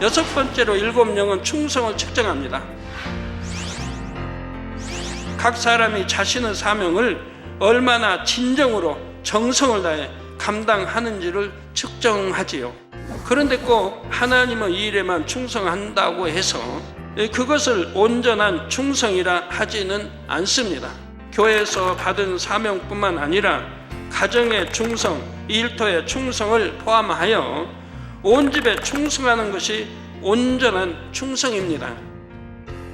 여섯 번째로 일곱 영은 충성을 측정합니다. 각 사람이 자신의 사명을 얼마나 진정으로 정성을 다해 감당하는지를 측정하지요. 그런데 꼭 하나님의 일에만 충성한다고 해서 그것을 온전한 충성이라 하지는 않습니다. 교회에서 받은 사명뿐만 아니라 가정의 충성, 일터의 충성을 포함하여 온 집에 충성하는 것이 온전한 충성입니다.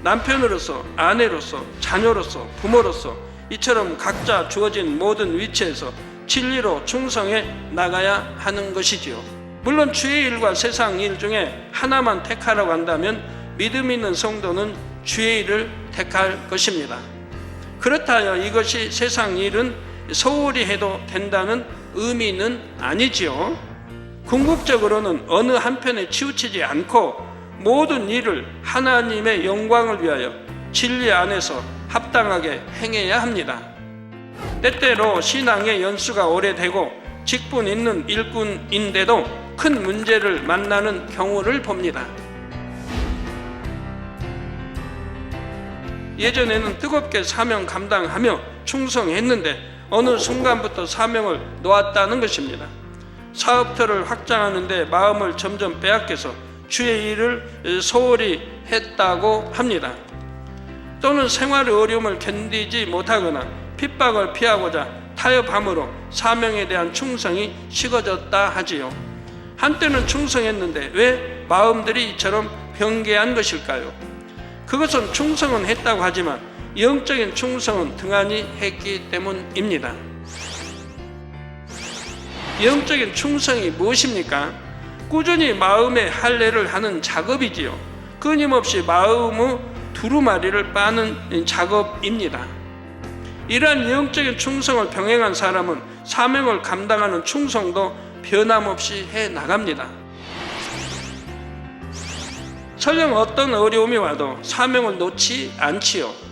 남편으로서, 아내로서, 자녀로서, 부모로서 이처럼 각자 주어진 모든 위치에서 진리로 충성해 나가야 하는 것이지요. 물론 주의 일과 세상 일 중에 하나만 택하라고 한다면 믿음 있는 성도는 주의 일을 택할 것입니다. 그렇다 하여 이것이 세상 일은 소홀히 해도 된다는 의미는 아니지요. 궁극적으로는 어느 한편에 치우치지 않고 모든 일을 하나님의 영광을 위하여 진리 안에서 합당하게 행해야 합니다. 때때로 신앙의 연수가 오래되고 직분 있는 일꾼인데도 큰 문제를 만나는 경우를 봅니다. 예전에는 뜨겁게 사명 감당하며 충성했는데 어느 순간부터 사명을 놓았다는 것입니다. 사업터를 확장하는데 마음을 점점 빼앗겨서 주의 일을 소홀히 했다고 합니다. 또는 생활의 어려움을 견디지 못하거나 핍박을 피하고자 타협함으로 사명에 대한 충성이 식어졌다 하지요. 한때는 충성했는데 왜 마음들이 이처럼 변개한 것일까요? 그것은 충성은 했다고 하지만 영적인 충성은 등한히 했기 때문입니다. 영적인 충성이 무엇입니까? 꾸준히 마음의 할례를 하는 작업이지요. 끊임없이 마음의 두루마리를 빠는 작업입니다. 이러한 영적인 충성을 병행한 사람은 사명을 감당하는 충성도 변함없이 해 나갑니다. 설령 어떤 어려움이 와도 사명을 놓지 않지요.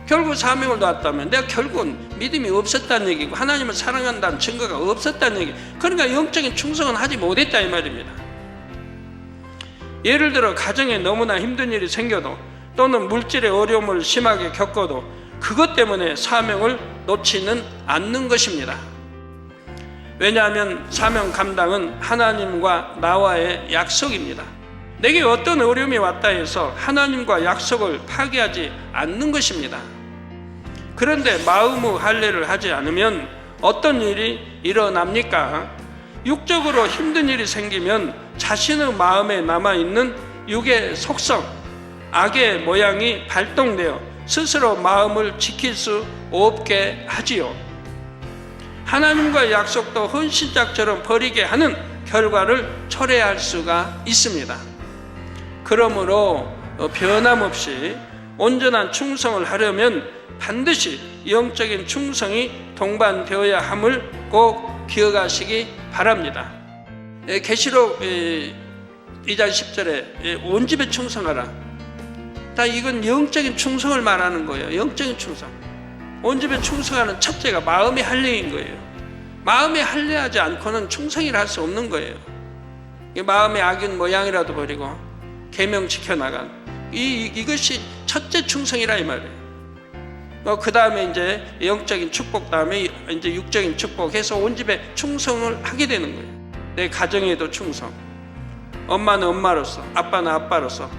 결국 사명을 놓았다면 내가 결국은 믿음이 없었다는 얘기고 하나님을 사랑한다는 증거가 없었다는 얘기. 그러니까 영적인 충성은 하지 못했다 이 말입니다. 예를 들어 가정에 너무나 힘든 일이 생겨도 또는 물질의 어려움을 심하게 겪어도 그것 때문에 사명을 놓지는 않는 것입니다. 왜냐하면 사명 감당은 하나님과 나와의 약속입니다. 내게 어떤 어려움이 왔다 해서 하나님과 약속을 파기하지 않는 것입니다. 그런데 마음의 할례를 하지 않으면 어떤 일이 일어납니까? 육적으로 힘든 일이 생기면 자신의 마음에 남아있는 육의 속성, 악의 모양이 발동되어 스스로 마음을 지킬 수 없게 하지요. 하나님과의 약속도 헌신짝처럼 버리게 하는 결과를 초래할 수가 있습니다. 그러므로 변함없이 온전한 충성을 하려면 반드시 영적인 충성이 동반되어야 함을 꼭 기억하시기 바랍니다. 계시록 2장 10절에 온 집에 충성하라. 다 이건 영적인 충성을 말하는 거예요. 영적인 충성. 온 집에 충성하는 첫째가 마음의 할례인 거예요. 마음에 할례하지 않고는 충성이라 할 수 없는 거예요. 마음의 악인 모양이라도 버리고 계명 지켜나간 이것이 첫째 충성이라 이 말이에요. 그 다음에 이제 영적인 축복 다음에 이제 육적인 축복해서 온 집에 충성을 하게 되는 거예요. 내 가정에도 충성. 엄마는 엄마로서, 아빠는 아빠로서,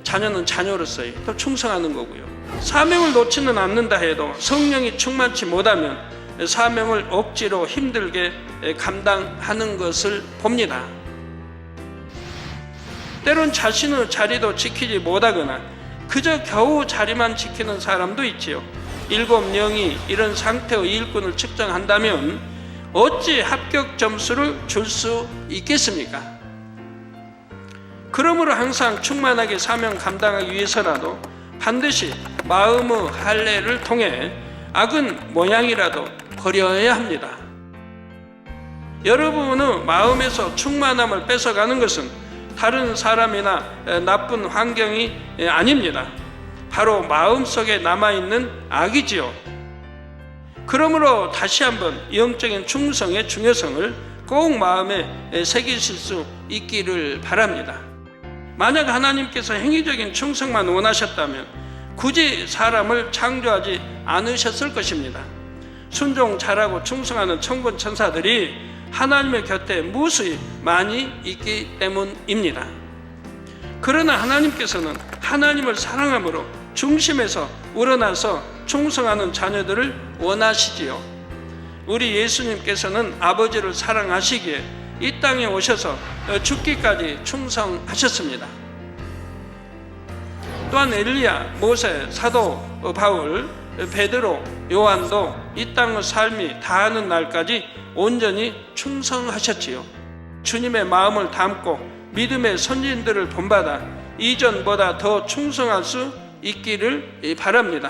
자녀는 자녀로서 또 충성하는 거고요. 사명을 놓지는 않는다 해도 성령이 충만치 못하면 사명을 억지로 힘들게 감당하는 것을 봅니다. 때론 자신의 자리도 지키지 못하거나 그저 겨우 자리만 지키는 사람도 있지요. 7영이 이런 상태의 일꾼을 측정한다면 어찌 합격 점수를 줄 수 있겠습니까? 그러므로 항상 충만하게 사명 감당하기 위해서라도 반드시 마음의 할례를 통해 악은 모양이라도 버려야 합니다. 여러분의 마음에서 충만함을 뺏어가는 것은 다른 사람이나 나쁜 환경이 아닙니다. 바로 마음속에 남아있는 악이지요. 그러므로 다시 한번 영적인 충성의 중요성을 꼭 마음에 새기실 수 있기를 바랍니다. 만약 하나님께서 행위적인 충성만 원하셨다면 굳이 사람을 창조하지 않으셨을 것입니다. 순종 잘하고 충성하는 천군 천사들이 하나님의 곁에 무수히 많이 있기 때문입니다. 그러나 하나님께서는 하나님을 사랑함으로 중심에서 우러나서 충성하는 자녀들을 원하시지요. 우리 예수님께서는 아버지를 사랑하시기에 이 땅에 오셔서 죽기까지 충성하셨습니다. 또한 엘리야, 모세, 사도 바울, 베드로, 요한도 이 땅의 삶이 다하는 날까지 온전히 충성하셨지요. 주님의 마음을 담고 믿음의 선진들을 본받아 이전보다 더 충성할 수 있기를 바랍니다.